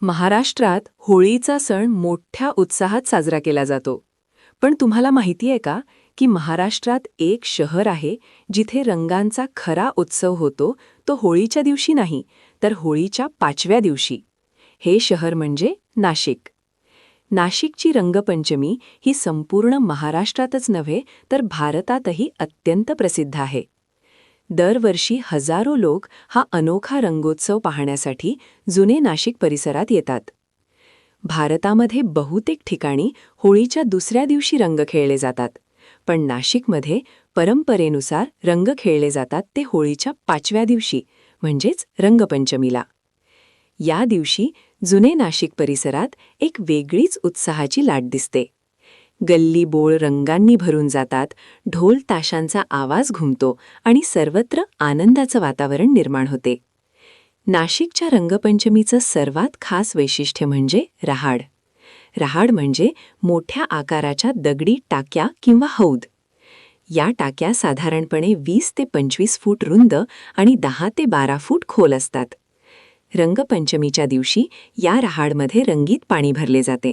महाराष्ट्रात होळीचा सण मोठ्या उत्साहात साजरा केला जातो. पण तुम्हाला माहिती आहे का की महाराष्ट्रात एक शहर आहे जिथे रंगांचा खरा उत्सव होतो, तो होळीच्या दिवशी नाही, तर होळीच्या 5व्या दिवशी. हे शहर म्हणजे नाशिक. नाशिकची रंगपंचमी ही संपूर्ण महाराष्ट्रातच नव्हे तर भारतातही अत्यंत प्रसिद्ध आहे. दरवर्षी हजारो लोक हा अनोखा रंगोत्सव पाहण्यासाठी जुने नाशिक परिसरात येतात. भारतामध्ये बहुतेक ठिकाणी होळीच्या दुसऱ्या दिवशी रंग खेळले जातात, पण नाशिकमध्ये परंपरेनुसार रंग खेळले जातात ते होळीच्या 5व्या दिवशी, म्हणजेच रंगपंचमीला. या दिवशी जुने नाशिक परिसरात एक वेगळीच उत्साहाची लाट दिसते. गल्ली बोळ रंगांनी भरून जातात, ढोल ताशांचा आवाज घुमतो आणि सर्वत्र आनंदाचं वातावरण निर्माण होते. नाशिकच्या रंगपंचमीचं सर्वात खास वैशिष्ट्य म्हणजे रहाड. रहाड म्हणजे मोठ्या आकाराच्या दगडी टाक्या किंवा हौद. या टाक्या साधारणपणे 20 ते 25 फूट रुंद आणि 10 ते 12 फूट खोल असतात. रंगपंचमीच्या दिवशी या रहाडमध्ये रंगीत पाणी भरले जाते.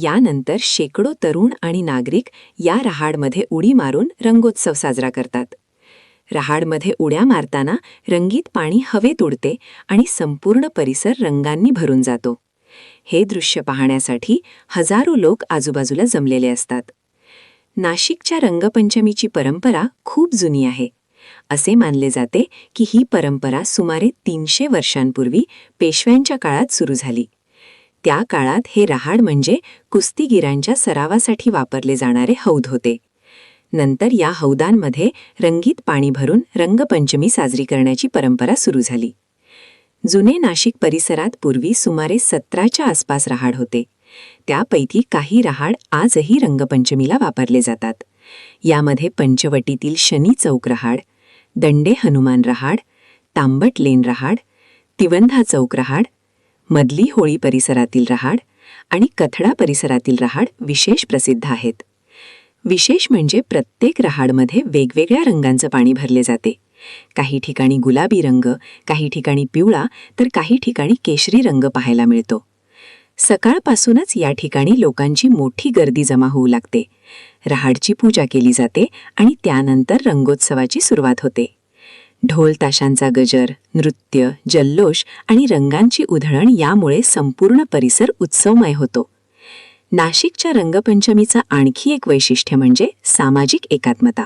यानंतर शेकडो तरुण आणि नागरिक या रहाडमध्ये उडी मारून रंगोत्सव साजरा करतात. रहाडमध्ये उड्या मारताना रंगीत पाणी हवेत उडते आणि संपूर्ण परिसर रंगांनी भरून जातो. हे दृश्य पाहण्यासाठी हजारो लोक आजूबाजूला जमलेले असतात. नाशिकच्या रंगपंचमीची परंपरा खूप जुनी आहे. असे मानले जाते की ही परंपरा सुमारे 300 वर्षांपूर्वी पेशव्यांच्या काळात सुरू झाली. त्या काळात हे रहाड म्हणजे कुस्तीगिरांच्या सरावासाठी वापरले जाणारे हौद होते. नंतर या हौदांमध्ये रंगीत पाणी भरून रंगपंचमी साजरी करण्याची परंपरा सुरू झाली. जुने नाशिक परिसरात पूर्वी सुमारे 17च्या आसपास रहाड होते. त्यापैकी काही रहाड आजही रंगपंचमीला वापरले जातात. यामध्ये पंचवटीतील शनी चौक रहाड, दंडे हनुमान रहाड, तांबट लेन रहाड, तिवंधा चौक रहाड, मधली होळी परिसरातील रहाड आणि कथडा परिसरातील रहाड विशेष प्रसिद्ध आहेत. विशेष म्हणजे प्रत्येक रहाडमध्ये वेगवेगळ्या रंगांचं पाणी भरले जाते. काही ठिकाणी गुलाबी रंग, काही ठिकाणी पिवळा, तर काही ठिकाणी केशरी रंग पाहायला मिळतो. सकाळपासूनच या ठिकाणी लोकांची मोठी गर्दी जमा होऊ लागते. रहाडची पूजा केली जाते आणि त्यानंतर रंगोत्सवाची सुरुवात होते. ढोल ताशांचा गजर, नृत्य, जल्लोष आणि रंगांची उधळण यामुळे संपूर्ण परिसर उत्सवमय होतो. नाशिकच्या रंगपंचमीचं आणखी एक वैशिष्ट्य म्हणजे सामाजिक एकात्मता.